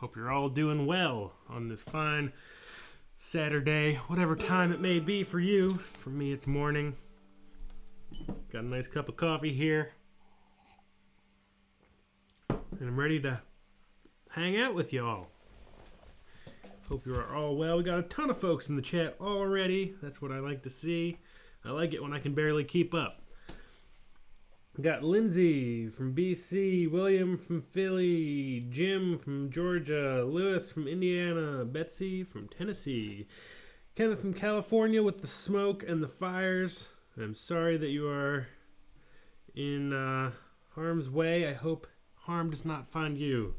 Hope you're all doing well on this fine Saturday, whatever time it may be for you. For me, it's morning. Got a nice cup of coffee here. And I'm ready to hang out with y'all. Hope you are all well. We got a ton of folks in the chat already. That's what I like to see. I like it when I can barely keep up. Got Lindsay from BC, William from Philly, Jim from Georgia, Lewis from Indiana, Betsy from Tennessee, Kenneth from California with the smoke and the fires. I'm sorry that you are in harm's way. I hope harm does not find you.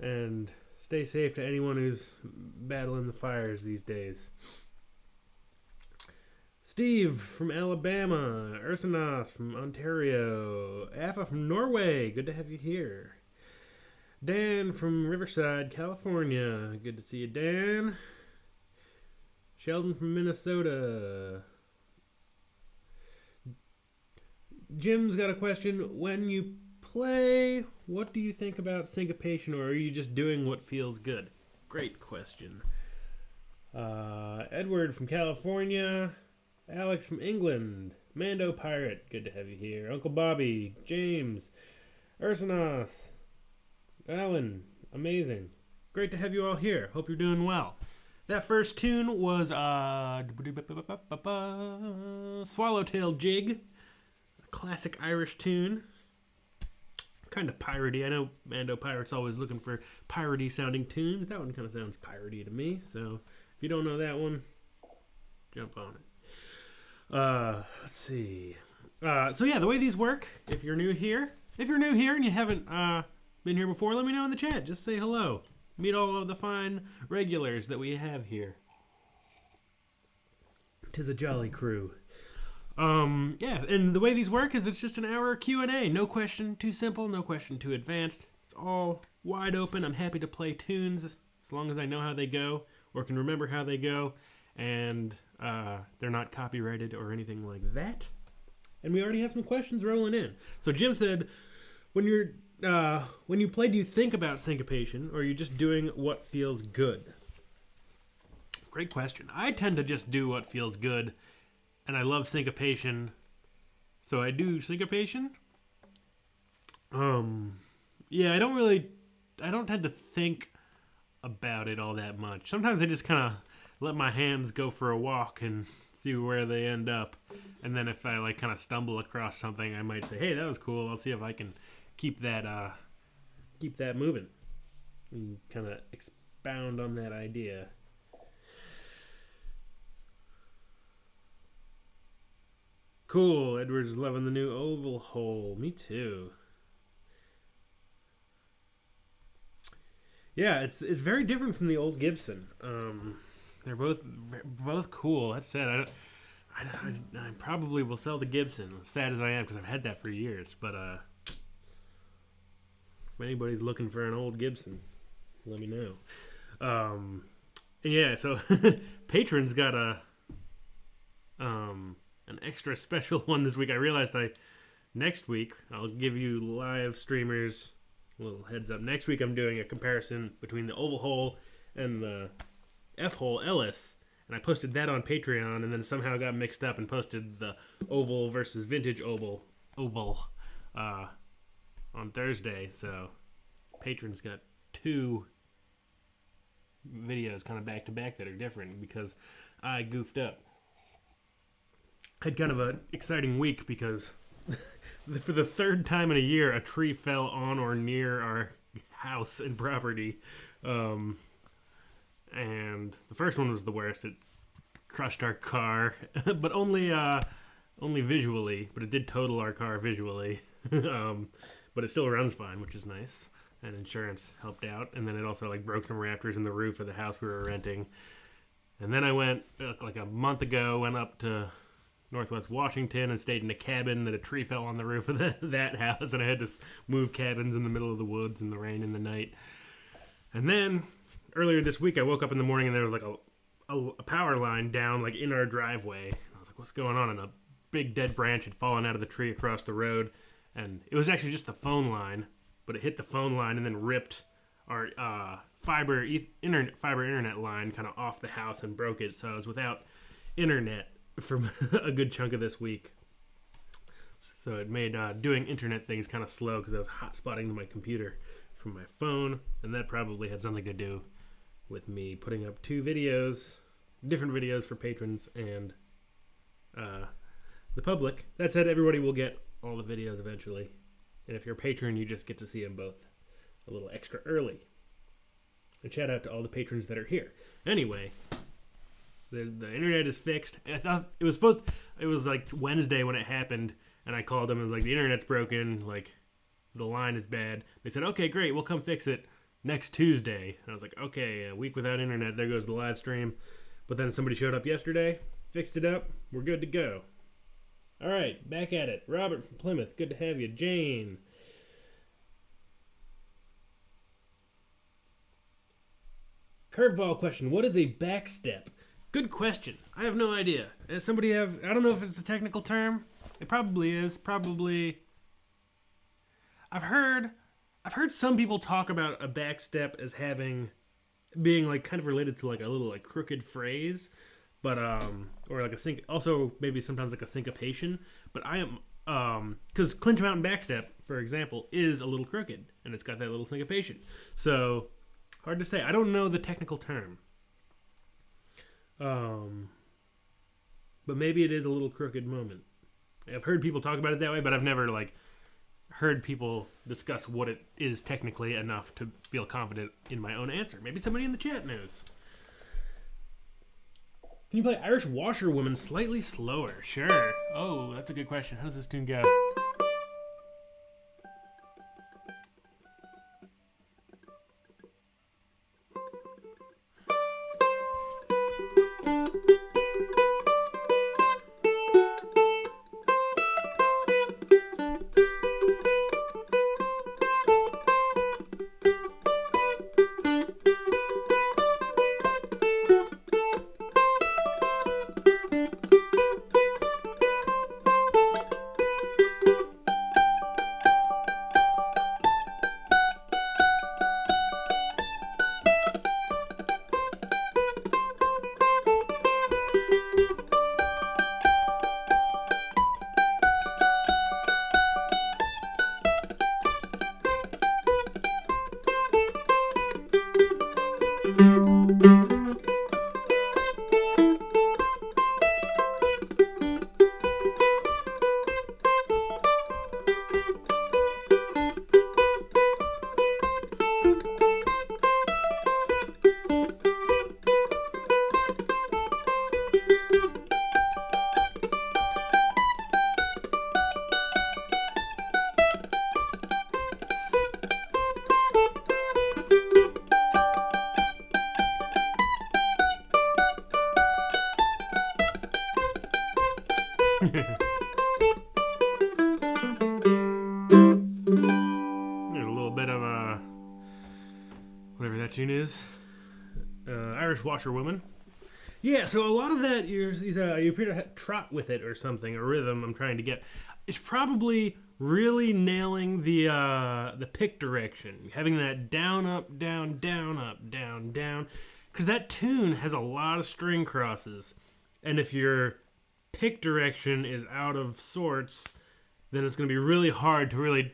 And stay safe to anyone who's battling the fires these days. Steve from Alabama, Ursanas from Ontario, Afa from Norway, good to have you here. Dan from Riverside, California, good to see you, Dan. Sheldon from Minnesota. Jim's got a question. When you play, what do you think about syncopation, or are you just doing what feels good? Great question. Edward from California. Alex from England, Mando Pirate, good to have you here. Uncle Bobby, James, Ursanos, Alan, amazing. Great to have you all here. Hope you're doing well. That first tune was Swallowtail Jig, a classic Irish tune. Kind of piratey. I know Mando Pirate's always looking for piratey sounding tunes. That one kind of sounds piratey to me. So if you don't know that one, jump on it. Let's see. So yeah, the way these work, if you're new here and you haven't been here before, let me know in the chat. Just say hello. Meet all of the fine regulars that we have here. 'Tis a jolly crew. Yeah, and the way these work is it's just an hour Q&A. No question too simple, no question too advanced. It's all wide open. I'm happy to play tunes as long as I know how they go or can remember how they go. And they're not copyrighted or anything like that. And we already have some questions rolling in. So Jim said, when you play, do you think about syncopation, or are you just doing what feels good? Great question. I tend to just do what feels good, and I love syncopation, so I do syncopation. Yeah, I don't tend to think about it all that much. Sometimes I just kind of let my hands go for a walk and see where they end up. And then if I kind of stumble across something, I might say, hey, that was cool. I'll see if I can keep that moving. And kind of expound on that idea. Cool. Edward's loving the new oval hole. Me too. Yeah, it's very different from the old Gibson. They're both cool. That said, I probably will sell the Gibson, as sad as I am, because I've had that for years. But if anybody's looking for an old Gibson, let me know. Yeah, so Patron's got an extra special one this week. I realized next week I'll give you live streamers a little heads up. Next week I'm doing a comparison between the oval hole and the F-hole Ellis, and I posted that on Patreon, and then somehow got mixed up and posted the oval versus vintage oval on Thursday. So Patron's got two videos kind of back to back that are different because I goofed up. Had kind of an exciting week because for the third time in a year, a tree fell on or near our house and property. And the first one was the worst. It crushed our car, but only visually. But it did total our car visually. But it still runs fine, which is nice. And insurance helped out. And then it also broke some rafters in the roof of the house we were renting. And then I went a month ago. Went up to Northwest Washington and stayed in a cabin that a tree fell on the roof of that house, and I had to move cabins in the middle of the woods in the rain in the night. And then earlier this week, I woke up in the morning and there was a power line down in our driveway. And I was like, what's going on? And a big dead branch had fallen out of the tree across the road, and it was actually just the phone line, but it hit the phone line and then ripped our fiber internet line kind of off the house and broke it, so I was without internet for a good chunk of this week. So it made doing internet things kind of slow because I was hotspotting to my computer from my phone, and that probably had something to do with me putting up 2 videos, different videos for patrons and the public. That said, everybody will get all the videos eventually, and if you're a patron, you just get to see them both a little extra early. And shout out to all the patrons that are here. Anyway, the internet is fixed. I thought it was like Wednesday when it happened, and I called them and was like, the internet's broken, like the line is bad. They said, okay, great, we'll come fix it next Tuesday. And I was like, okay, a week without internet, there goes the live stream. But then somebody showed up yesterday, fixed it up, we're good to go. All right, back at it. Robert from Plymouth, good to have you. Jane. Curveball question, what is a backstep? Good question. I have no idea. Does somebody have, I don't know if it's a technical term. It probably is. Probably. I've heard some people talk about a backstep as being like kind of related to like a little like crooked phrase, but or like also maybe sometimes like a syncopation. But I am because Clinch Mountain backstep, for example, is a little crooked and it's got that little syncopation. So hard to say. I don't know the technical term. But maybe it is a little crooked moment. I've heard people talk about it that way, but I've never like heard people discuss what it is technically enough to feel confident in my own answer. Maybe somebody in the chat knows. Can you play Irish Washerwoman slightly slower? Sure. Oh, that's a good question. How does this tune go? There's a little bit of whatever that tune is, Irish Washerwoman. Yeah, so a lot of that you appear to trot with it or something, a rhythm I'm trying to get. It's probably really nailing the pick direction, having that down, up, down, down, up, down, down, because that tune has a lot of string crosses, and if your pick direction is out of sorts, then it's going to be really hard to really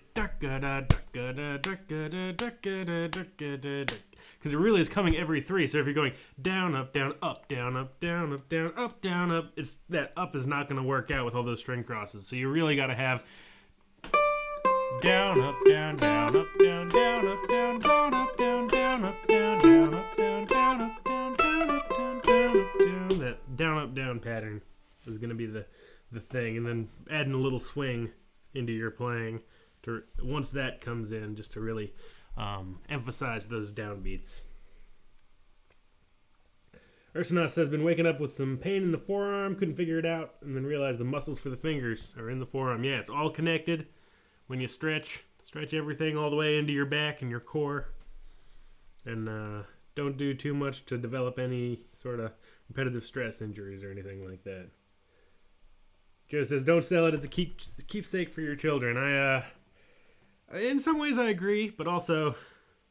because it really is coming every three. So if you're going down, up, down, up, down, up, down, up, down, up, down, up, it's that up is not going to work out with all those string crosses. So you really got to have down, up, down, down, up, down, down, up, down, down, up, down, down, up, down, down, up, down, down, up, down, down, up, down, down, up, down. That down, up, down pattern is going to be the thing, and then adding a little swing into your playing to once that comes in, just to really emphasize those downbeats. Ursanos says, been waking up with some pain in the forearm, couldn't figure it out, and then realized the muscles for the fingers are in the forearm. Yeah, it's all connected. When you stretch everything all the way into your back and your core, and don't do too much to develop any sort of repetitive stress injuries or anything like that. Joe says, don't sell it. It's a keepsake for your children. In some ways I agree, but also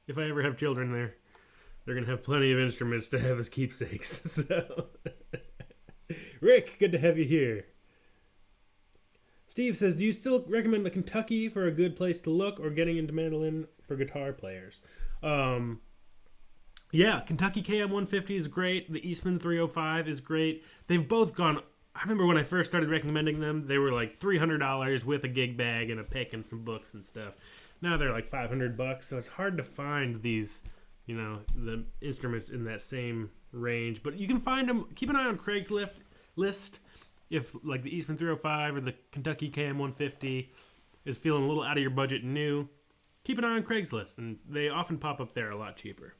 if I ever have children, they're gonna have plenty of instruments to have as keepsakes. So, Rick, good to have you here. Steve says, do you still recommend the Kentucky for a good place to look, or getting into mandolin for guitar players? Yeah, Kentucky KM150 is great. The Eastman 305 is great. They've both gone. I remember when I first started recommending them, they were like $300 with a gig bag and a pick and some books and stuff. Now they're like $500, so it's hard to find these, you know, the instruments in that same range. But you can find them. Keep an eye on Craigslist if like the Eastman 305 or the Kentucky KM150 is feeling a little out of your budget and new. Keep an eye on Craigslist, and they often pop up there a lot cheaper.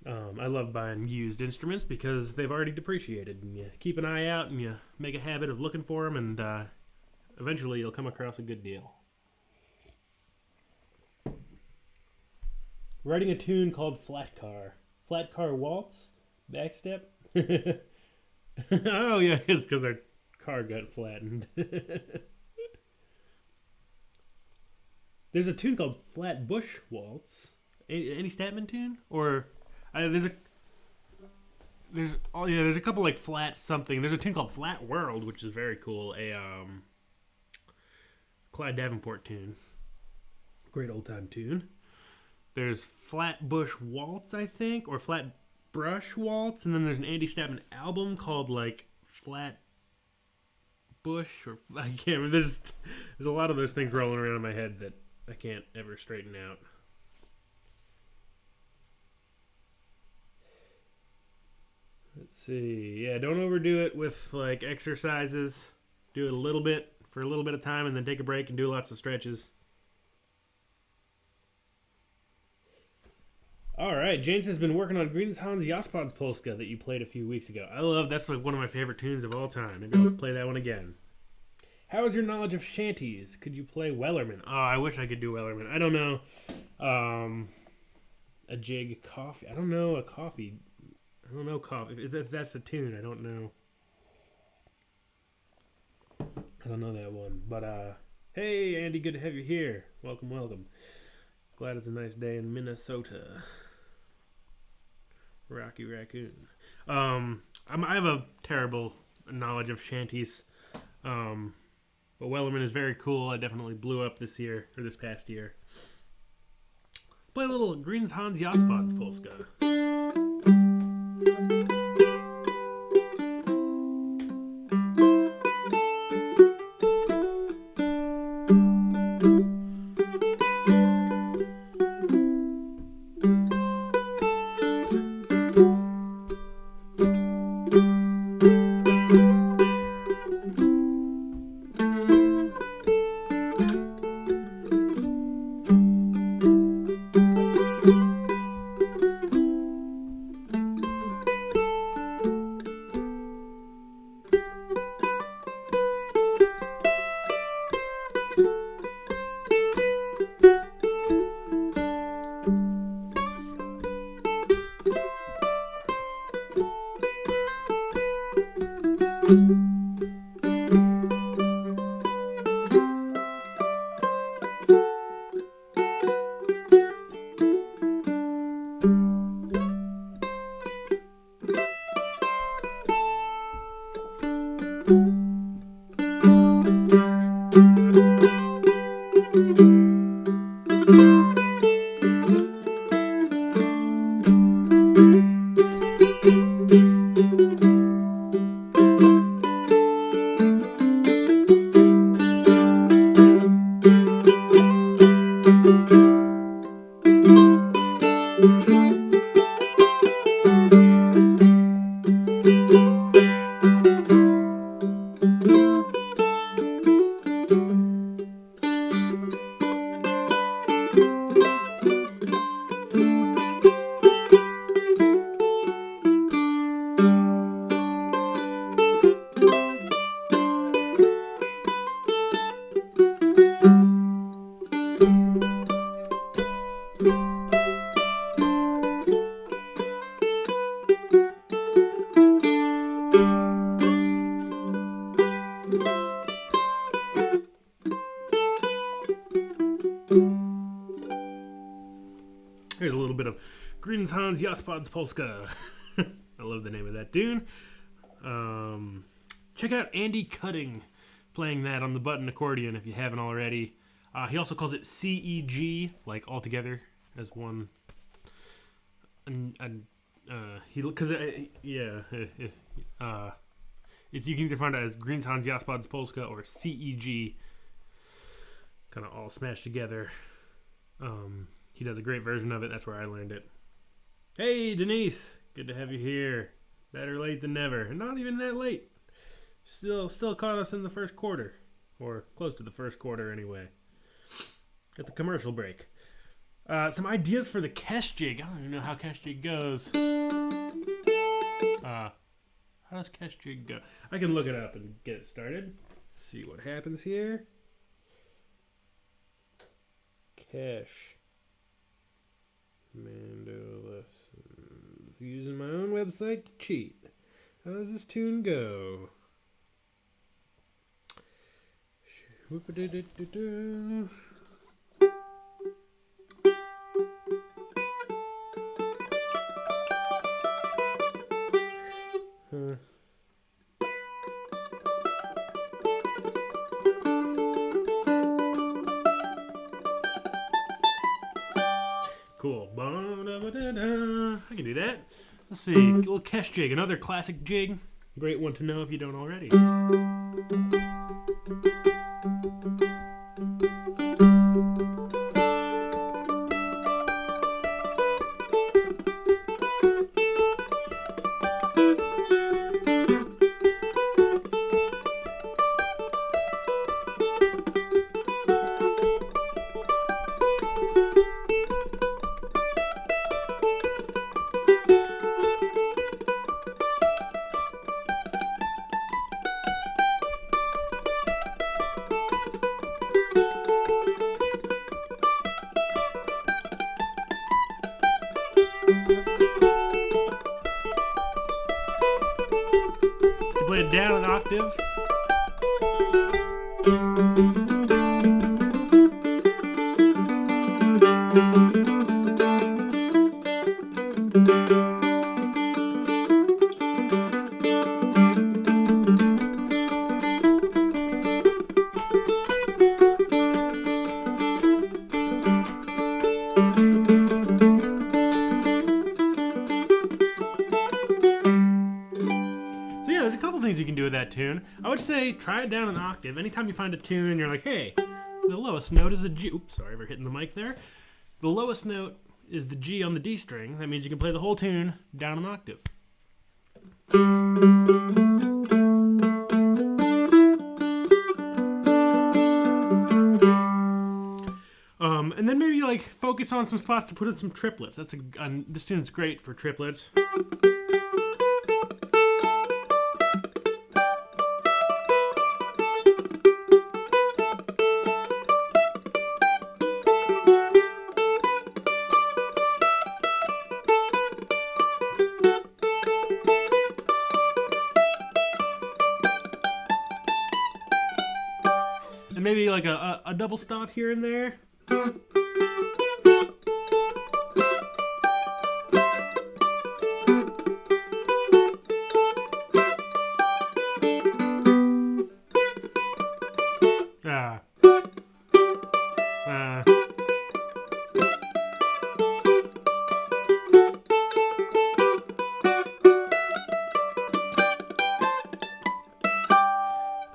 I love buying used instruments because they've already depreciated, and you keep an eye out and you make a habit of looking for them, and eventually you'll come across a good deal. Writing a tune called Flat Car Waltz, backstep. Oh yeah, it's because our car got flattened. There's a tune called Flatbush Waltz. Any Statman tune? Or there's a couple like flat something. There's a tune called Flat World, which is very cool. A Clyde Davenport tune. Great old time tune. There's Flatbush Waltz, I think, or Flatbush Waltz, and then there's an Andy Statman album called like Flat Bush, or I can't remember. There's a lot of those things rolling around in my head that I can't ever straighten out. Let's see. Yeah, don't overdo it with like exercises. Do it a little bit for a little bit of time, and then take a break and do lots of stretches. All right, James has been working on Green's Hans Jaspers Polska that you played a few weeks ago. That's like one of my favorite tunes of all time. Maybe I'll play that one again. How is your knowledge of shanties? Could you play Wellerman? Oh, I wish I could do Wellerman. I don't know. A jig coffee. I don't know a coffee. I don't know coffee. If that's a tune, I don't know. I don't know that one. But hey, Andy, good to have you here. Welcome, welcome. Glad it's a nice day in Minnesota. Rocky Raccoon. I have a terrible knowledge of shanties. But Wellerman is very cool. I definitely blew up this past year. Play a little Green's Hans Jaspers Polska. Grins Hans Jaspods Polska. I love the name of that tune. Check out Andy Cutting playing that on the button accordion if you haven't already. He also calls it CEG, like all together as one. It's, you can either find it as Grins Hans Jaspods Polska or CEG, kind of all smashed together. He does a great version of it. That's where I learned it. Hey, Denise, good to have you here. Better late than never. Not even that late. Still caught us in the first quarter, or close to the first quarter anyway. At the commercial break. Some ideas for the Kesh Jig. I don't even know how Kesh Jig goes. How does Kesh Jig go? I can look it up and get it started. See what happens here. Kesh. MandoLessons. Using my own website to cheat. How does this tune go? Whoop-a-doo-doo-doo-doo. Cool. I can do that. Let's see. A little Kesh Jig, another classic jig. Great one to know if you don't already. Play it down an octave. There's a couple things you can do with that tune. I would say try it down an octave. Anytime you find a tune and you're like, hey, the lowest note is a G. Oops, sorry for hitting the mic there. The lowest note is the G on the D string. That means you can play the whole tune down an octave. And then maybe like focus on some spots to put in some triplets. This tune's great for triplets. And maybe like a double stop here and there.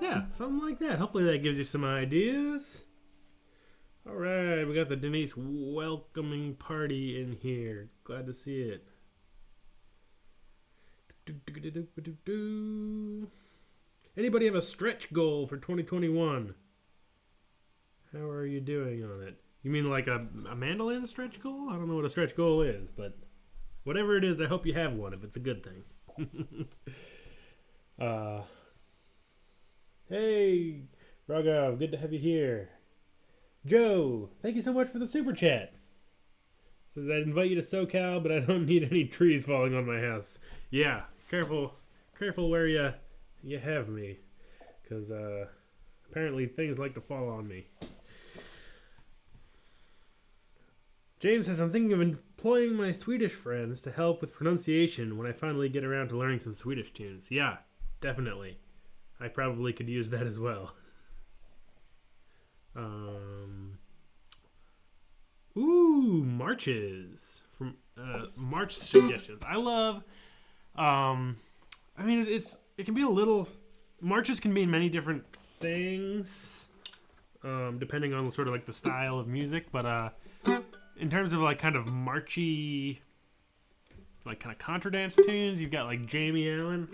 Yeah, something like that. Hopefully that gives you some ideas. All right, we got the Denise welcoming party in here. Glad to see it. Anybody have a stretch goal for 2021? How are you doing on it? You mean like a mandolin stretch goal? I don't know what a stretch goal is, but whatever it is, I hope you have one if it's a good thing. Hey, Raghav, good to have you here. Joe, thank you so much for the super chat. Says I'd invite you to SoCal, but I don't need any trees falling on my house. Yeah, careful where you have me, because apparently things like to fall on me. James says, I'm thinking of employing my Swedish friends to help with pronunciation when I finally get around to learning some Swedish tunes. Yeah, definitely. I probably could use that as well. Ooh, marches. From march suggestions. I love, I mean, it can be a little, marches can mean many different things, depending on sort of like the style of music, but in terms of like kind of marchy, like kind of contra dance tunes, you've got like Jamie Allen.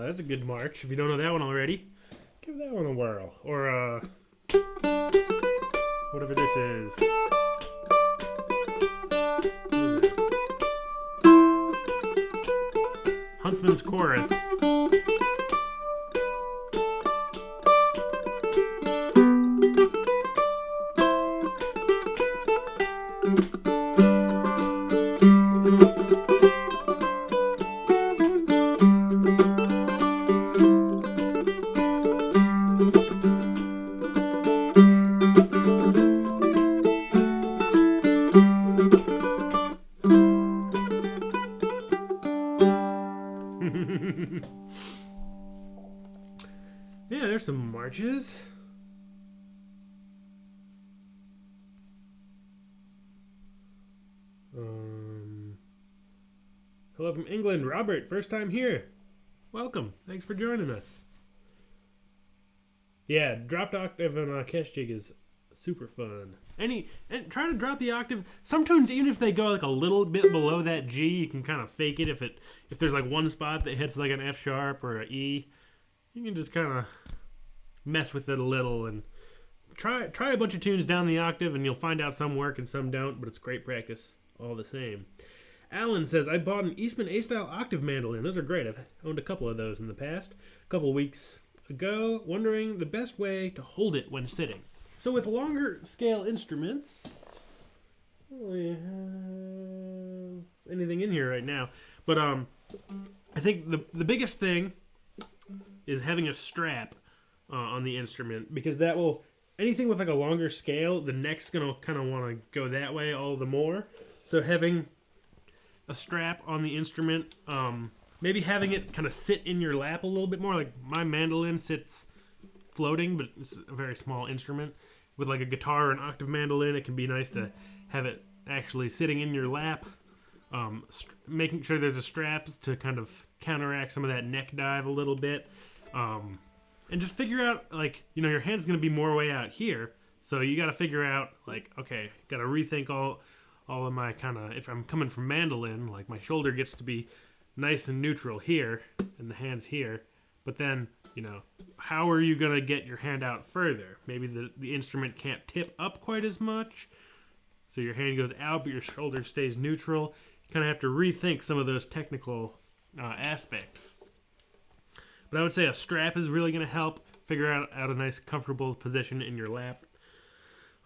That's a good march. If you don't know that one already, give that one a whirl. Or, whatever this is. Huntsman's Chorus. Yeah, there's some marches. Hello from England, Robert. First time here. Welcome. Thanks for joining us. Yeah, dropped octave on a cash jig is super fun. And try to drop the octave. Some tunes, even if they go like a little bit below that G, you can kind of fake it. If there's like one spot that hits like an F sharp or an E, you can just kind of mess with it a little and try a bunch of tunes down the octave, and you'll find out some work and some don't. But it's great practice all the same. Alan says, I bought an Eastman A-style octave mandolin. Those are great. I've owned a couple of those in the past. A couple weeks ago, wondering the best way to hold it when sitting. So with longer scale instruments, I don't really have anything in here right now. But I think the biggest thing is having a strap on the instrument, because that will, anything with like a longer scale, the neck's going to kind of want to go that way all the more. So having a strap on the instrument, maybe having it kind of sit in your lap a little bit more. Like my mandolin sits floating, but it's a very small instrument. With like a guitar or an octave mandolin, it can be nice to have it actually sitting in your lap. Making sure there's a strap to kind of counteract some of that neck dive a little bit. And just figure out, like, you know, your hand's going to be more way out here. So you got to figure out, like, okay, got to rethink all of my kind of, if I'm coming from mandolin, like my shoulder gets to be nice and neutral here and the hand's here. But then, you know, how are you going to get your hand out further? Maybe the instrument can't tip up quite as much. So your hand goes out, but your shoulder stays neutral. You kind of have to rethink some of those technical aspects. But I would say a strap is really going to help figure out a nice, comfortable position in your lap.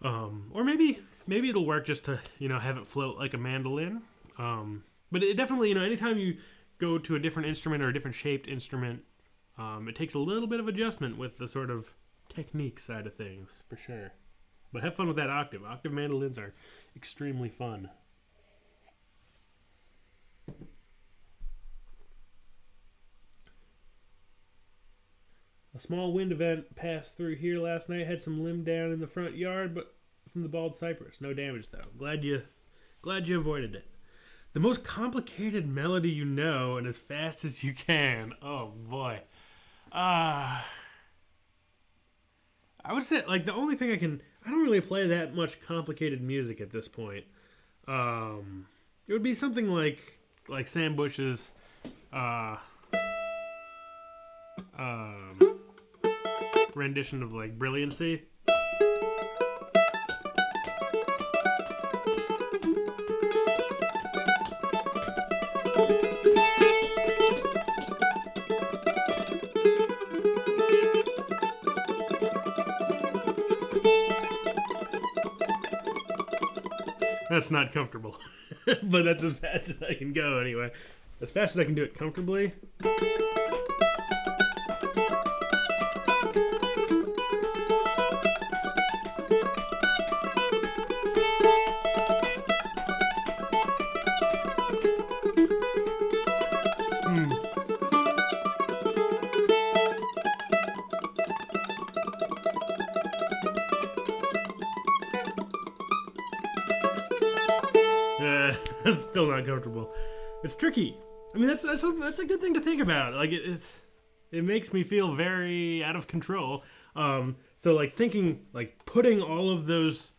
Or maybe it'll work just to, you know, have it float like a mandolin. But it definitely, you know, anytime you go to a different instrument or a different shaped instrument, it takes a little bit of adjustment with the sort of technique side of things, for sure. But have fun with that octave. Octave mandolins are extremely fun. A small wind event passed through here last night. Had some limb down in the front yard, but from the bald cypress. No damage though. Glad you avoided it. The most complicated melody you know, and as fast as you can. Oh boy. I would say, like, the only thing I don't really play that much complicated music at this point. It would be something like Sam Bush's rendition of like Brilliancy. That's not comfortable, but that's as fast as I can go anyway. As fast as I can do it comfortably. It's still not comfortable. It's tricky. I mean, that's a good thing to think about. Like it makes me feel very out of control. So like thinking, like putting all of those,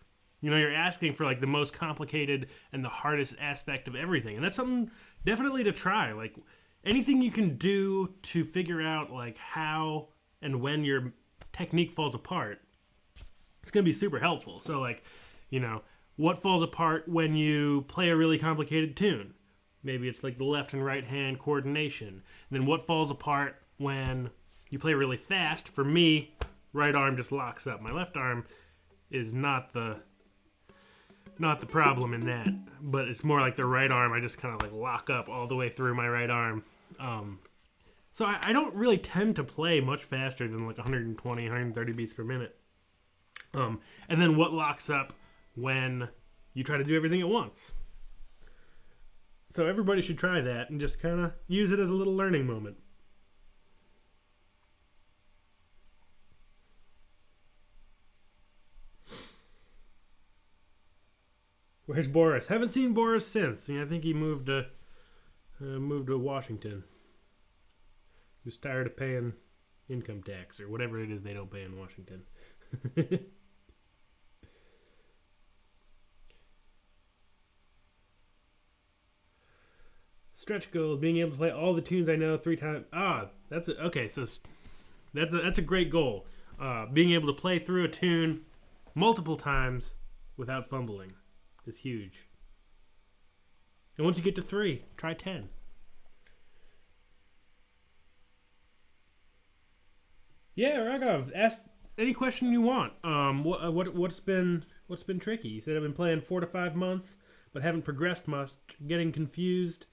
you know, you're asking for like the most complicated and the hardest aspect of everything, and that's something definitely to try. Like anything you can do to figure out like how and when your technique falls apart, it's gonna be super helpful. So like, you know, what falls apart when you play a really complicated tune? Maybe it's like the left and right hand coordination. And then what falls apart when you play really fast? For me, right arm just locks up. My left arm is not the problem in that, but it's more like the right arm. I just kind of like lock up all the way through my right arm. So I don't really tend to play much faster than like 120, 130 beats per minute. And then what locks up when you try to do everything at once? So everybody should try that and just kind of use it as a little learning moment. Where's Boris? Haven't seen Boris since. I think he moved to Washington. He was tired of paying income tax or whatever it is they don't pay in Washington. Stretch goal, being able to play all the tunes I know 3 times. That's it. Okay, so that's a great goal. Being able to play through a tune multiple times without fumbling is huge. And once you get to 3, try 10. Yeah, Raghav, ask any question you want. What's been tricky? You said I've been playing 4 to 5 months, but haven't progressed much. Getting confused.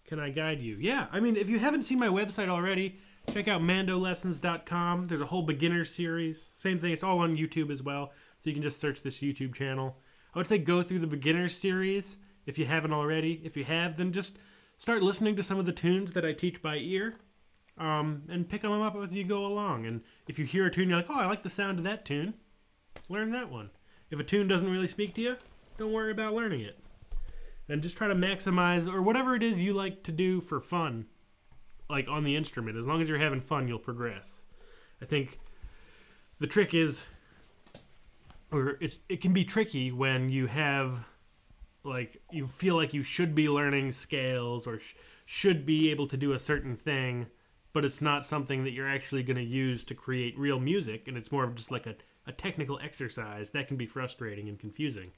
Can I guide you? Yeah, I mean, if you haven't seen my website already, check out MandoLessons.com. There's a whole beginner series. Same thing, it's all on YouTube as well, so you can just search this YouTube channel. I would say go through the beginner series if you haven't already. If you have, then just start listening to some of the tunes that I teach by ear, and pick them up as you go along. And if you hear a tune, you're like, oh, I like the sound of that tune, learn that one. If a tune doesn't really speak to you, don't worry about learning it. And just try to maximize, or whatever it is you like to do for fun, like on the instrument. As long as you're having fun, you'll progress. I think the trick is, or it can be tricky when you have, like, you feel like you should be learning scales or should be able to do a certain thing, but it's not something that you're actually going to use to create real music, and it's more of just like a technical exercise. That can be frustrating and confusing.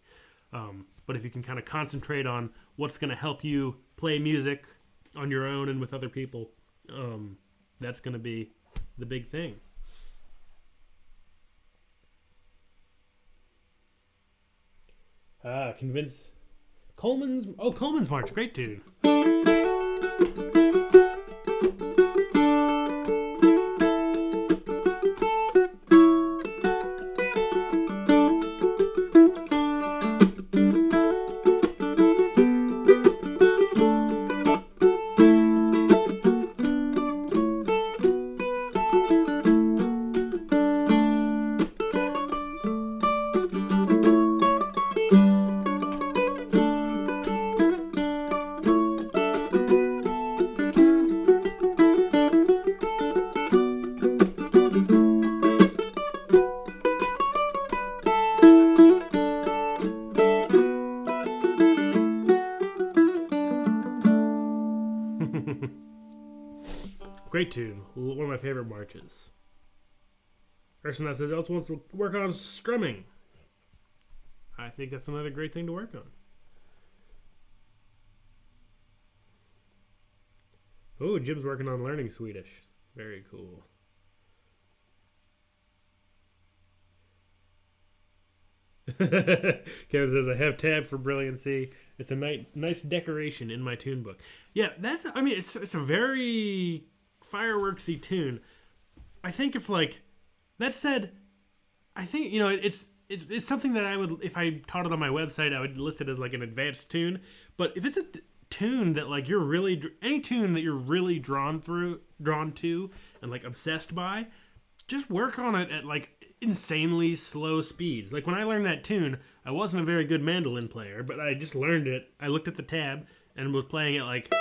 But if you can kind of concentrate on what's going to help you play music on your own and with other people, that's going to be the big thing. Convince Coleman's March, great tune. great tune. One of my favorite marches. Person that says else wants to work on strumming. I think that's another great thing to work on. Oh, Jim's working on learning Swedish. Very cool. Kevin says, I have tab for brilliancy. It's a nice decoration in my tune book. Yeah, that's, I mean, it's a very fireworksy tune. I think if, like, that said, I think, you know, it's something that I would, if I taught it on my website, I would list it as, like, an advanced tune. But if it's a tune that, like, you're really, any tune that you're really drawn to and, like, obsessed by, just work on it at, like, insanely slow speeds. Like when I learned that tune, I wasn't a very good mandolin player, but I just learned it. I looked at the tab and was playing it like,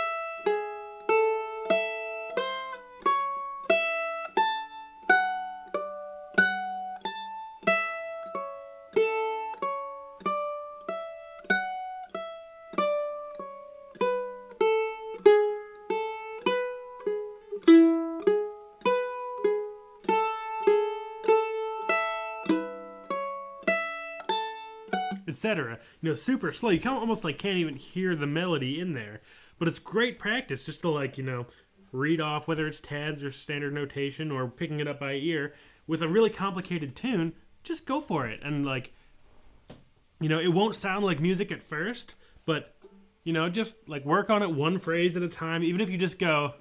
etc. You know, super slow. You almost like can't even hear the melody in there. But it's great practice just to, like, you know, read off whether it's tabs or standard notation or picking it up by ear with a really complicated tune. Just go for it. And, like, you know, it won't sound like music at first, but, you know, just like work on it one phrase at a time. Even if you just go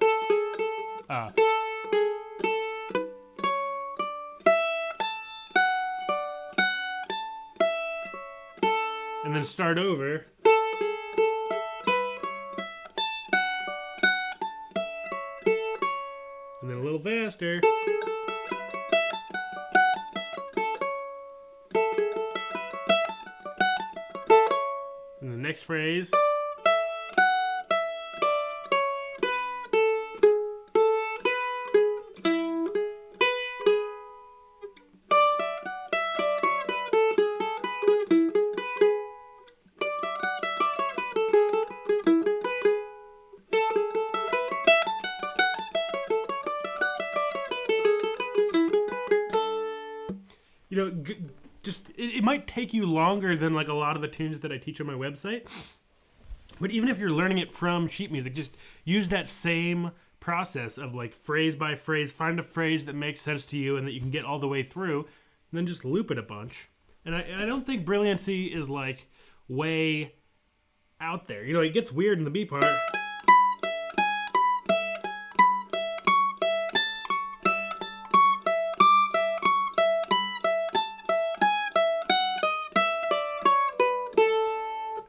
and then start over. And then a little faster. And the next phrase. You know, just it might take you longer than like a lot of the tunes that I teach on my website. But even if you're learning it from sheet music, just use that same process of like phrase by phrase, find a phrase that makes sense to you and that you can get all the way through, and then just loop it a bunch. And I don't think brilliancy is like way out there. You know, it gets weird in the B part.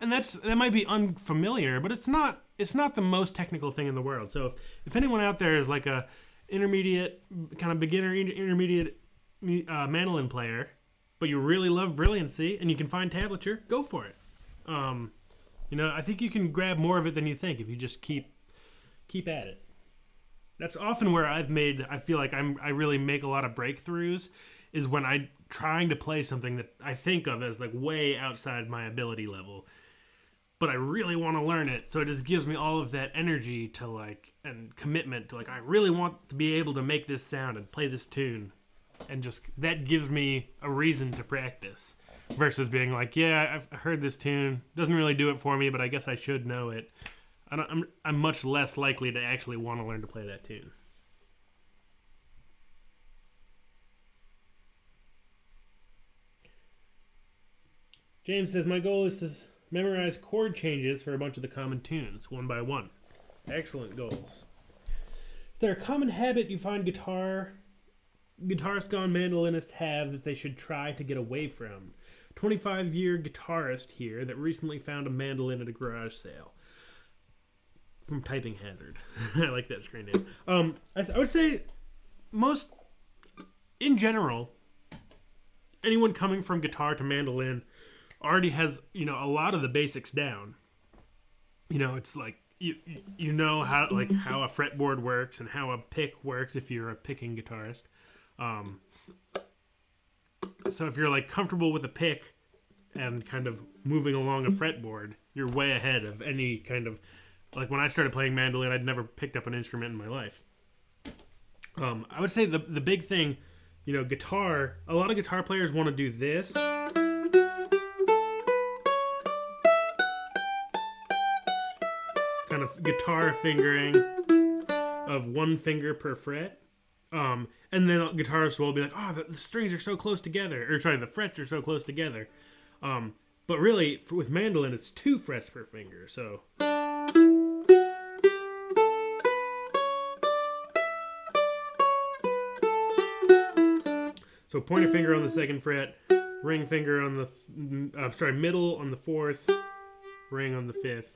And that might be unfamiliar, but it's not the most technical thing in the world. So if anyone out there is like a intermediate, kind of beginner, intermediate mandolin player, but you really love brilliancy and you can find tablature, go for it. You know, I think you can grab more of it than you think if you just keep at it. That's often where I feel like I really make a lot of breakthroughs, is when I'm trying to play something that I think of as like way outside my ability level, but I really want to learn it. So it just gives me all of that energy to like, and commitment to like, I really want to be able to make this sound and play this tune. And just, that gives me a reason to practice versus being like, yeah, I've heard this tune, doesn't really do it for me, but I guess I should know it. I'm much less likely to actually want to learn to play that tune. James says, my goal is to memorize chord changes for a bunch of the common tunes, one by one. Excellent goals. Is there a common habit you find guitarists gone mandolinists have that they should try to get away from? 25-year guitarist here that recently found a mandolin at a garage sale. From Typing Hazard. I like that screen name. I would say in general, anyone coming from guitar to mandolin already has, you know, a lot of the basics down. You know, it's like you know how a fretboard works and how a pick works if you're a picking guitarist. So if you're like comfortable with a pick and kind of moving along a fretboard, you're way ahead of any kind of, like when I started playing mandolin, I'd never picked up an instrument in my life. I would say the big thing, guitar. A lot of guitar players want to do this, kind of guitar fingering of one finger per fret. And then guitarists will be like, oh, the strings are so close together. Or sorry, the frets are so close together. But really, with mandolin, it's 2 frets per finger. So pointer finger on the 2nd fret, ring finger on the, middle on the 4th, ring on the 5th,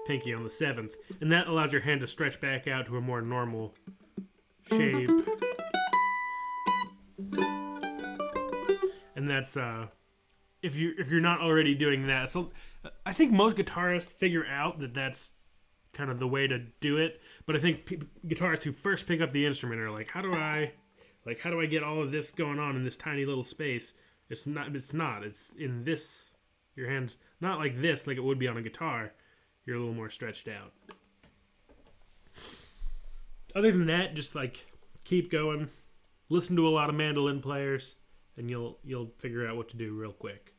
pinky on the 7th. And that allows your hand to stretch back out to a more normal shape. And that's, if you're not already doing that. So I think most guitarists figure out that that's kind of the way to do it. But I think guitarists who first pick up the instrument are like, how do I get all of this going on in this tiny little space? It's in this, your hand's not like this, like it would be on a guitar. You're a little more stretched out. Other than that, just like keep going, listen to a lot of mandolin players, and you'll figure out what to do real quick.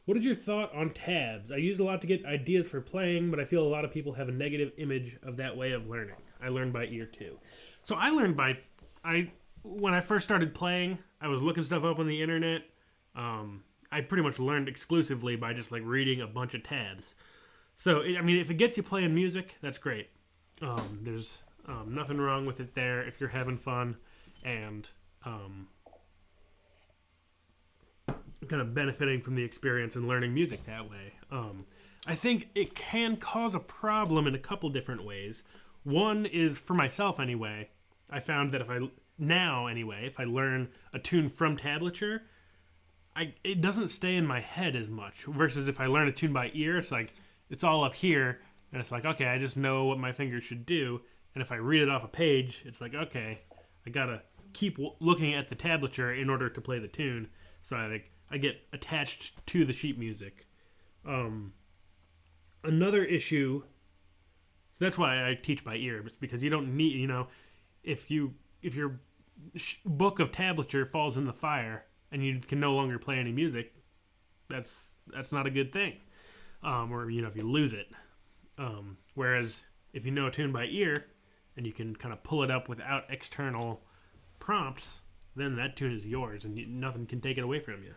What is your thought on tabs? I use a lot to get ideas for playing, but I feel a lot of people have a negative image of that way of learning. I learned by ear too. So I learned when I first started playing, I was looking stuff up on the internet. I pretty much learned exclusively by just like reading a bunch of tabs. So, if it gets you playing music, that's great. There's nothing wrong with it there if you're having fun and kind of benefiting from the experience and learning music that way. I think it can cause a problem in a couple different ways. One is, for myself anyway, I found that if I learn a tune from tablature, it doesn't stay in my head as much. Versus if I learn a tune by ear, it's like, it's all up here, and it's like, okay, I just know what my fingers should do. And if I read it off a page, it's like, okay, I gotta keep looking at the tablature in order to play the tune. So I get attached to the sheet music. Another issue, so that's why I teach by ear, because you don't need, if your book of tablature falls in the fire and you can no longer play any music, that's not a good thing. Or if you lose it. Whereas if you know a tune by ear and you can kind of pull it up without external prompts, then that tune is yours and nothing can take it away from you.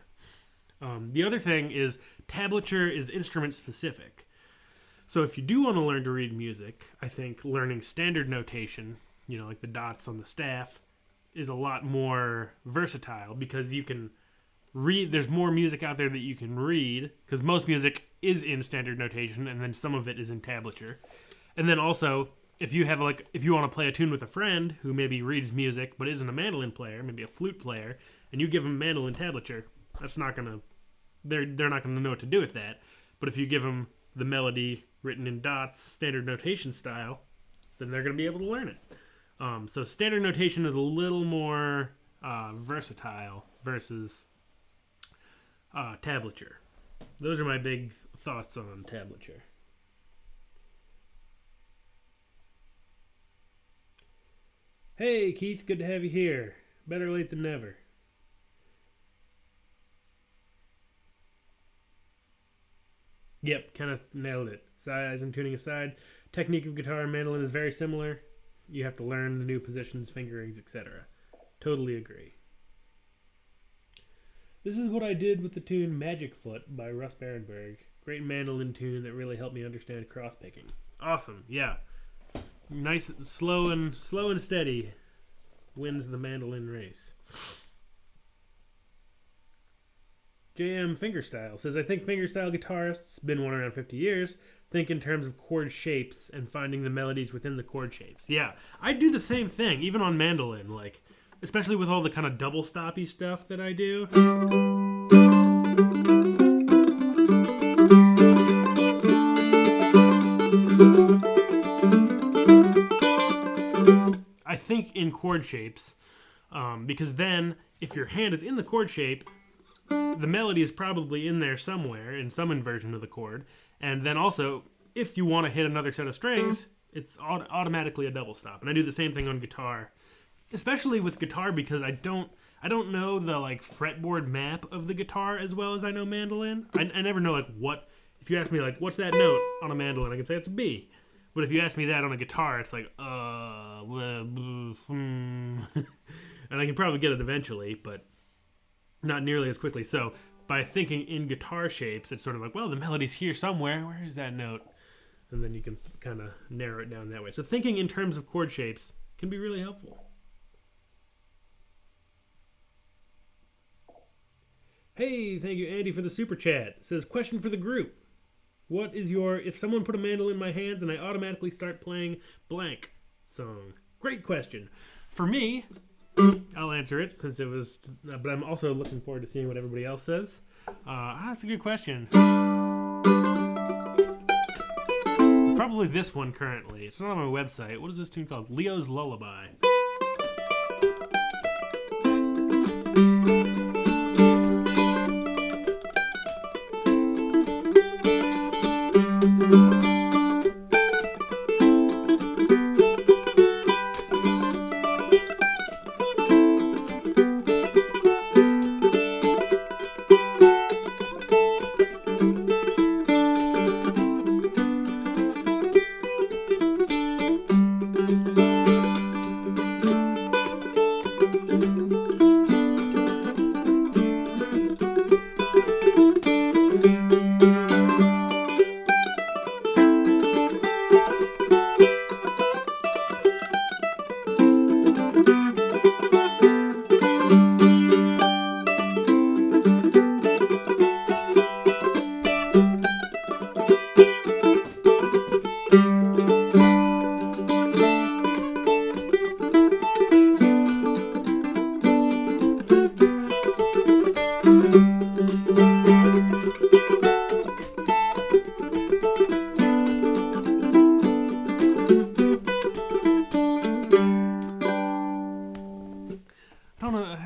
The other thing is tablature is instrument specific. So if you do want to learn to read music, I think learning standard notation, like the dots on the staff, is a lot more versatile because you can read. There's more music out there that you can read because most music is in standard notation and then some of it is in tablature. And then also, if you want to play a tune with a friend who maybe reads music but isn't a mandolin player, maybe a flute player, and you give them mandolin tablature, they're not gonna know what to do with that. But if you give them the melody written in dots, standard notation style, then they're gonna be able to learn it. So standard notation is a little more versatile versus tablature. Those are my big thoughts on tablature. Hey Keith, good to have you here. Better late than never. Yep, Kenneth nailed it. Size and tuning aside, technique of guitar and mandolin is very similar. You have to learn the new positions, fingerings, etc. Totally agree. This is what I did with the tune Magic Foot by Russ Barenberg. Great mandolin tune that really helped me understand cross picking. Awesome, yeah. Nice, slow and steady wins the mandolin race. JM Fingerstyle says, I think fingerstyle guitarists, been one around 50 years, think in terms of chord shapes and finding the melodies within the chord shapes. Yeah, I do the same thing, even on mandolin, especially with all the kind of double stoppy stuff that I do. I think in chord shapes, because then if your hand is in the chord shape, the melody is probably in there somewhere in some inversion of the chord. And then also, if you want to hit another set of strings, it's automatically a double stop. And I do the same thing on guitar, especially with guitar because I don't know the like fretboard map of the guitar as well as I know mandolin. I never know like what, if you ask me like what's that note on a mandolin, I can say it's a B. But if you ask me that on a guitar, it's like and I can probably get it eventually, but not nearly as quickly. So by thinking in guitar shapes, it's sort of like, well, the melody's here somewhere. Where is that note? And then you can kind of narrow it down that way. So thinking in terms of chord shapes can be really helpful. Hey, thank you, Andy, for the super chat. It says, question for the group. What is your, if someone put a mandolin in my hands and I automatically start playing blank song? Great question. For me, I'll answer it since it was, but I'm also looking forward to seeing what everybody else says. That's a good question. Probably this one currently. It's not on my website. What is this tune called? Leo's Lullaby.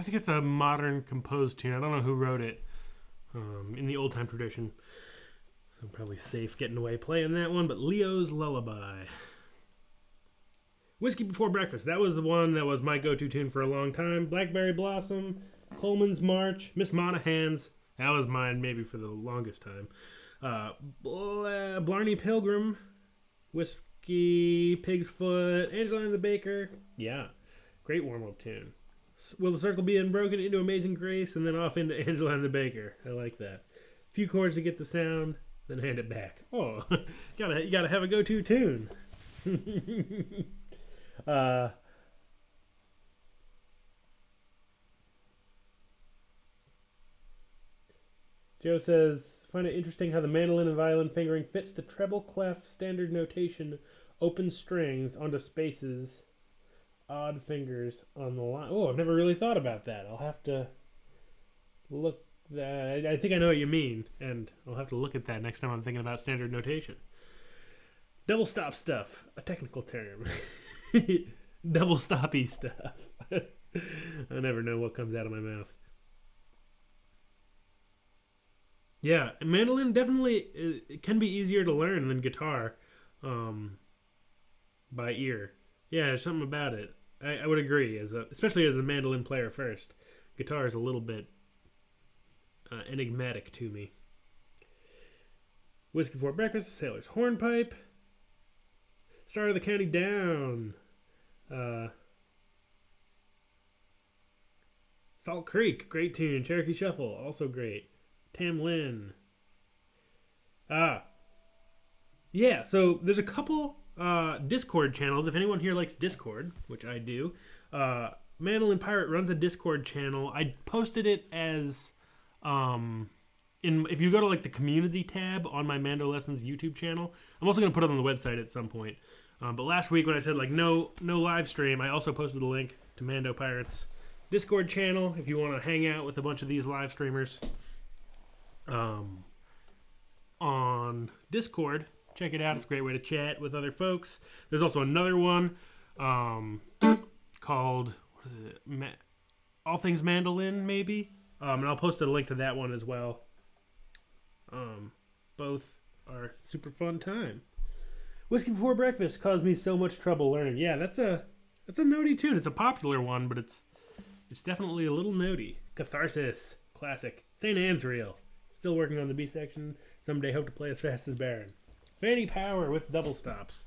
It's a modern composed tune. I don't know who wrote it in the old time tradition. So I'm probably safe getting away playing that one, but Leo's Lullaby. Whiskey Before Breakfast. That was the one that was my go-to tune for a long time. Blackberry Blossom, Coleman's March, Miss Monaghan's. That was mine maybe for the longest time. Blarney Pilgrim, Whiskey, Pig's Foot, Angelina the Baker. Yeah, great warm-up tune. Will the Circle Be Unbroken into Amazing Grace, and then off into Angelina the Baker. I like that. A few chords to get the sound, then hand it back. Oh, you gotta have a go-to tune. Joe says, find it interesting how the mandolin and violin fingering fits the treble clef standard notation, open strings onto spaces, odd fingers on the line. Oh, I've never really thought about that. I'll have to look that. I think I know what you mean, and I'll have to look at that next time I'm thinking about standard notation. Double stop stuff, a technical term. Double stoppy stuff. I never know what comes out of my mouth. Yeah, mandolin definitely it can be easier to learn than guitar by ear. Yeah, there's something about it. I would agree, especially as a mandolin player first. Guitar is a little bit enigmatic to me. Whiskey Before Breakfast, Sailor's Hornpipe, Star of the County Down, Salt Creek, great tune. Cherokee Shuffle, also great. Tam Lin. Yeah, so there's a couple Discord channels. If anyone here likes Discord, which I do, Mandolin Pirate runs a Discord channel. I posted it as if you go to like the community tab on my MandoLessons YouTube channel. I'm also going to put it on the website at some point. But last week when I said like no live stream, I also posted a link to Mando Pirate's Discord channel if you want to hang out with a bunch of these live streamers on Discord. Check it out. It's a great way to chat with other folks. There's also another one called what is it? All Things Mandolin, maybe. And I'll post a link to that one as well. Both are super fun time. Whiskey Before Breakfast caused me so much trouble learning. Yeah, that's a notey tune. It's a popular one, but it's definitely a little notey. Catharsis, classic. St. Anne's Reel. Still working on the B section. Someday hope to play as fast as Baron. Fanny Power with double stops.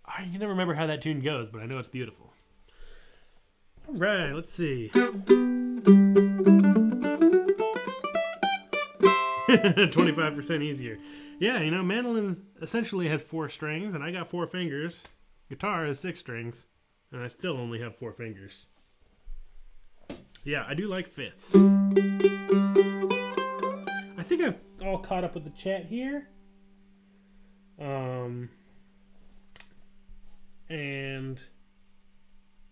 I can never remember how that tune goes, but I know it's beautiful. All right, let's see. 25% easier. Yeah, you know, mandolin essentially has 4 strings, and I got 4 fingers. Guitar has 6 strings, and I still only have 4 fingers. Yeah, I do like fifths. I think I've all caught up with the chat here. And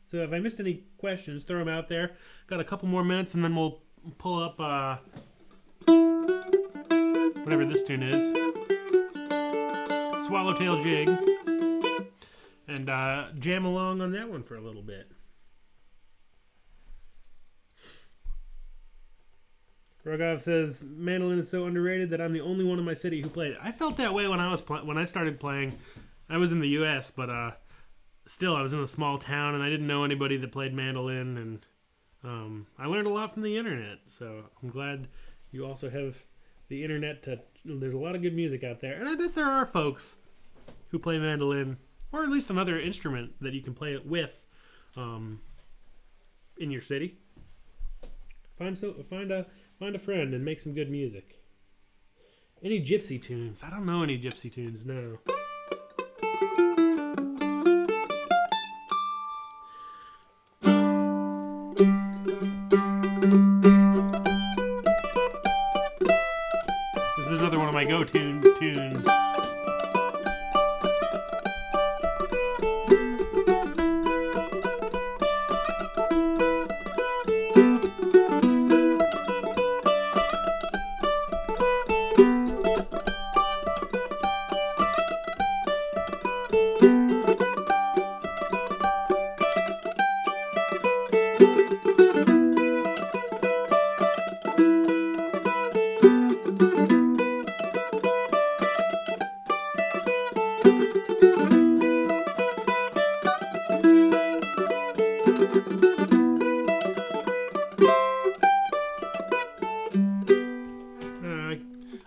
so if I missed any questions, throw them out there. Got a couple more minutes, and then we'll pull up whatever this tune is. Swallowtail Jig. And jam along on that one for a little bit. Rogov says, mandolin is so underrated that I'm the only one in my city who played it. I felt that way when I started playing. I was in the U.S., but still I was in a small town, and I didn't know anybody that played mandolin, and I learned a lot from the internet. So I'm glad you also have the internet to... There's a lot of good music out there, and I bet there are folks who play mandolin, or at least another instrument that you can play it with in your city. Find a friend and make some good music. Any gypsy tunes? I don't know any gypsy tunes, no. This is another one of my go-to tunes.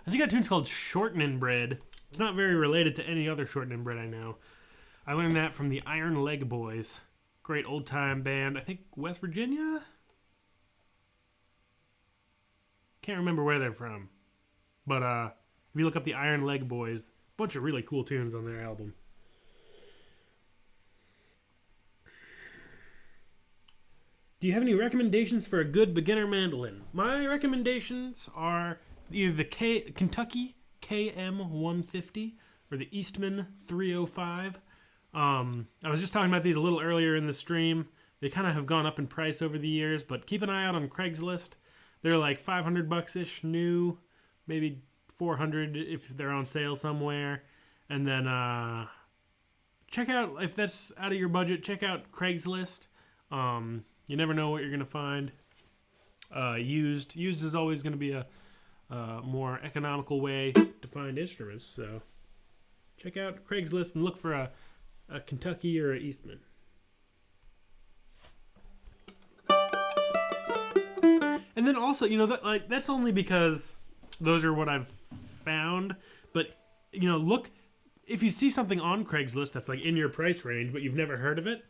I think that tune's called Shortening Bread. It's not very related to any other shortening bread I know. I learned that from the Iron Leg Boys. Great old time band. I think West Virginia? Can't remember where they're from. But if you look up the Iron Leg Boys, a bunch of really cool tunes on their album. Do you have any recommendations for a good beginner mandolin? My recommendations are either the Kentucky KM150 or the Eastman 305. I was just talking about these a little earlier in the stream. They kind of have gone up in price over the years, but keep an eye out on Craigslist. They're like $500-ish new, maybe $400 if they're on sale somewhere. And then check out, if that's out of your budget, check out Craigslist. You never know what you're going to find. Used is always going to be a more economical way to find instruments. So check out Craigslist and look for a Kentucky or an Eastman. And then also, you know, that's only because those are what I've found. But, you know, look, if you see something on Craigslist that's like in your price range, but you've never heard of it,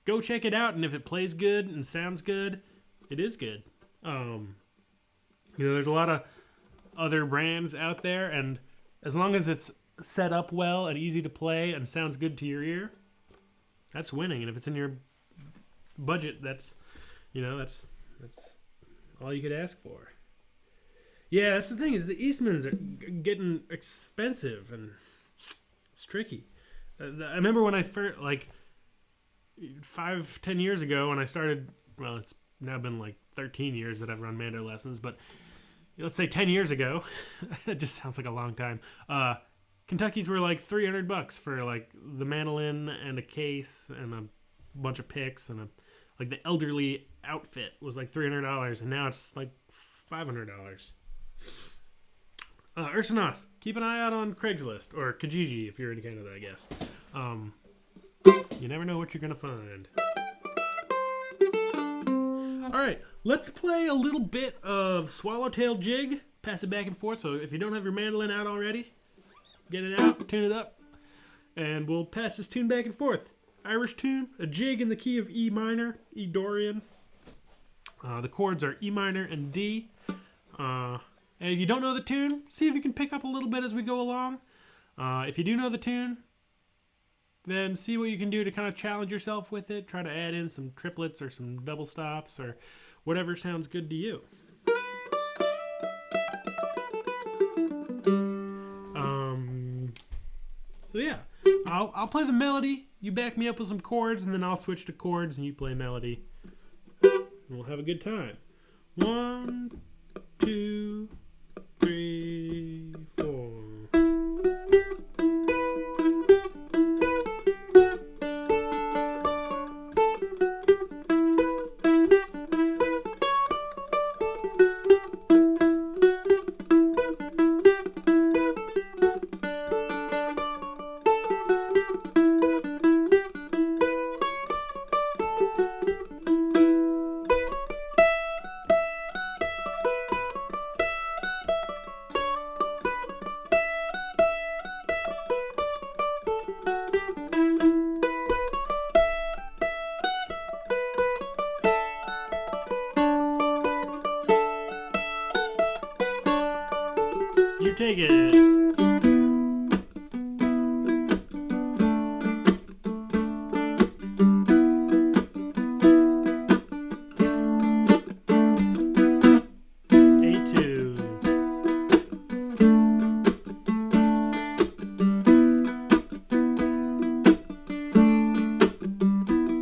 go check it out. And if it plays good and sounds good, it is good. You know, there's a lot of other brands out there, and as long as it's set up well and easy to play and sounds good to your ear, that's winning. And if it's in your budget, that's, you know, that's all you could ask for. Yeah, that's the thing, is the Eastmans are getting expensive, and it's tricky. I remember when I first, like 5-10 years ago when I started, well, it's now been like 13 years that I've run MandoLessons, but let's say 10 years ago, that just sounds like a long time. Kentucky's were like $300 for like the mandolin and a case and a bunch of picks, and like the elderly outfit was like $300, and now it's like $500. Ursanos, keep an eye out on Craigslist, or Kijiji if you're in Canada, I guess. You never know what you're going to find. Alright, let's play a little bit of Swallowtail Jig. Pass it back and forth, so if you don't have your mandolin out already, get it out, tune it up, and we'll pass this tune back and forth. Irish tune, a jig in the key of E minor, E Dorian. The chords are E minor and D. And if you don't know the tune, see if you can pick up a little bit as we go along. If you do know the tune, then see what you can do to kind of challenge yourself with it. Try to add in some triplets or some double stops or whatever sounds good to you. So yeah, I'll play the melody. You back me up with some chords, and then I'll switch to chords, and you play melody. And we'll have a good time. 1, 2, 3, 4. You take it.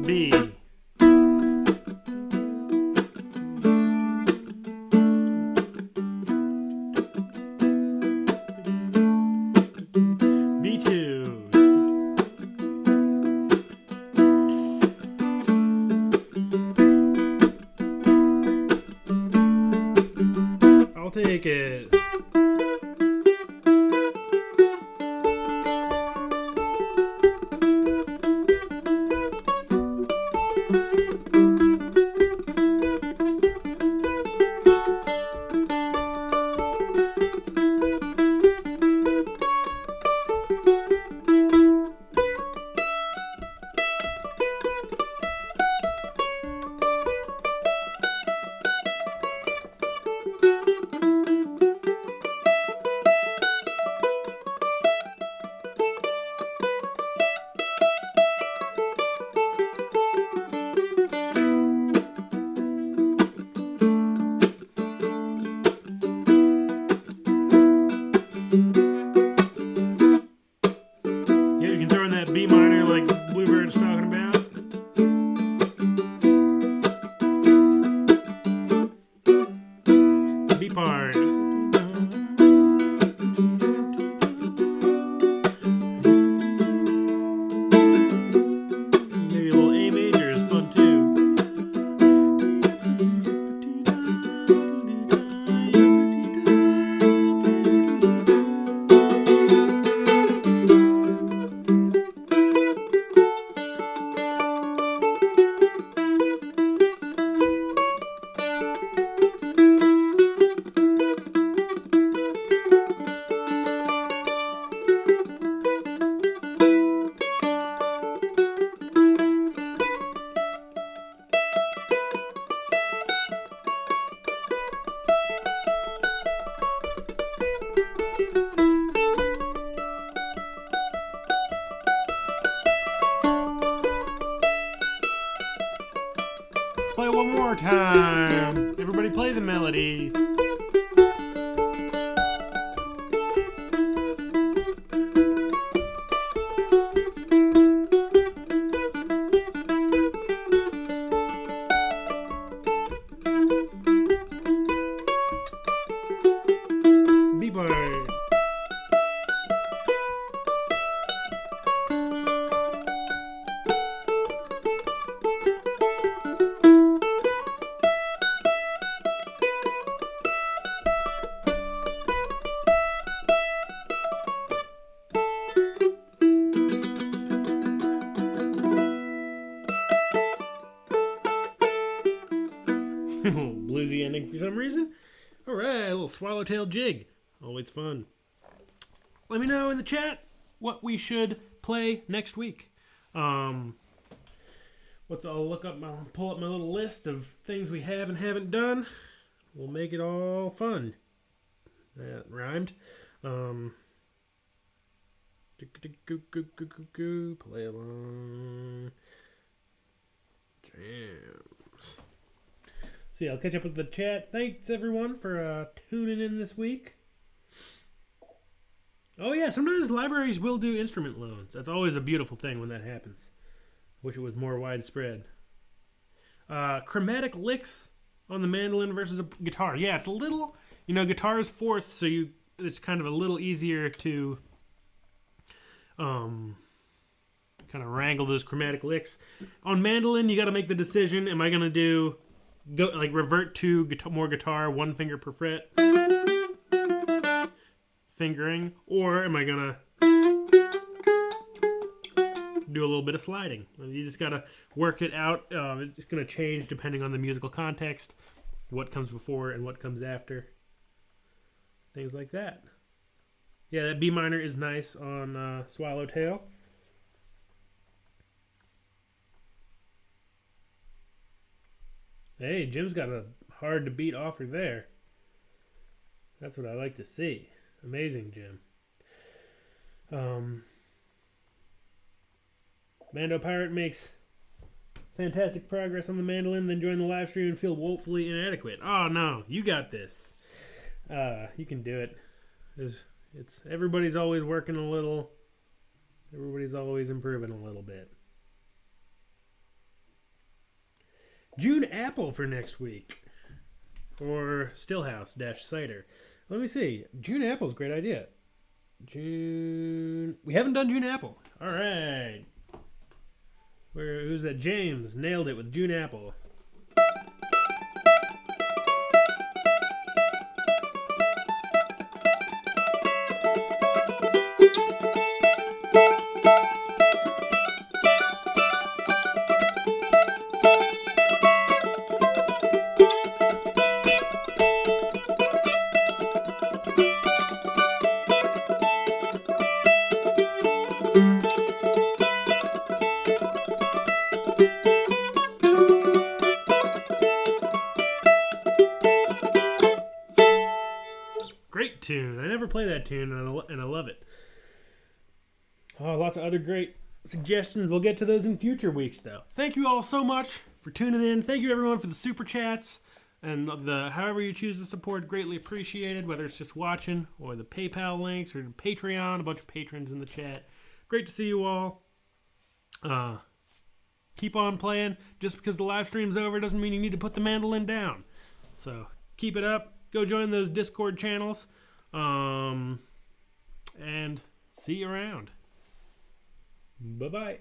B. I'll take it. B minor like Bluebird's talking about. B part. Maybe a little A major is fun too. Play one more time. Everybody play the melody. B part. Bluesy ending for some reason. Alright, a little Swallowtail Jig. Always fun. Let me know in the chat what we should play next week. I'll pull up my little list of things we have and haven't done. We'll make it all fun. That rhymed. Play along. Jams. See, I'll catch up with the chat. Thanks everyone for tuning in this week. Oh yeah, sometimes libraries will do instrument loans. That's always a beautiful thing when that happens. Wish it was more widespread. Chromatic licks on the mandolin versus a guitar. Yeah, it's a little, guitar is fourth, so it's kind of a little easier to kind of wrangle those chromatic licks. On mandolin, you got to make the decision: am I gonna revert to more guitar, one finger per fret, fingering, or am I gonna do a little bit of sliding? You just gotta work it out. It's just gonna change depending on the musical context, what comes before and what comes after, things like that. Yeah, that B minor is nice on Swallowtail. Hey, Jim's got a hard to beat offer there. That's what I like to see. Amazing, Jim. Mando Pirate makes fantastic progress on the mandolin, then join the live stream and feel woefully inadequate. Oh no, you got this. You can do it. It's everybody's always working a little. Everybody's always improving a little bit. June Apple for next week. Or Stillhouse-Cider. Let me see. June Apple's a great idea. We haven't done June Apple. Alright. Who's that? James nailed it with June Apple. Great tune. I never play that tune, and I love it. Oh, lots of other great suggestions. We'll get to those in future weeks, though. Thank you all so much for tuning in. Thank you, everyone, for the super chats and however you choose to support. Greatly appreciated, whether it's just watching or the PayPal links or the Patreon. A bunch of patrons in the chat. Great to see you all. Keep on playing. Just because the live stream's over doesn't mean you need to put the mandolin down. So keep it up. Go join those Discord channels, and see you around. Bye-bye.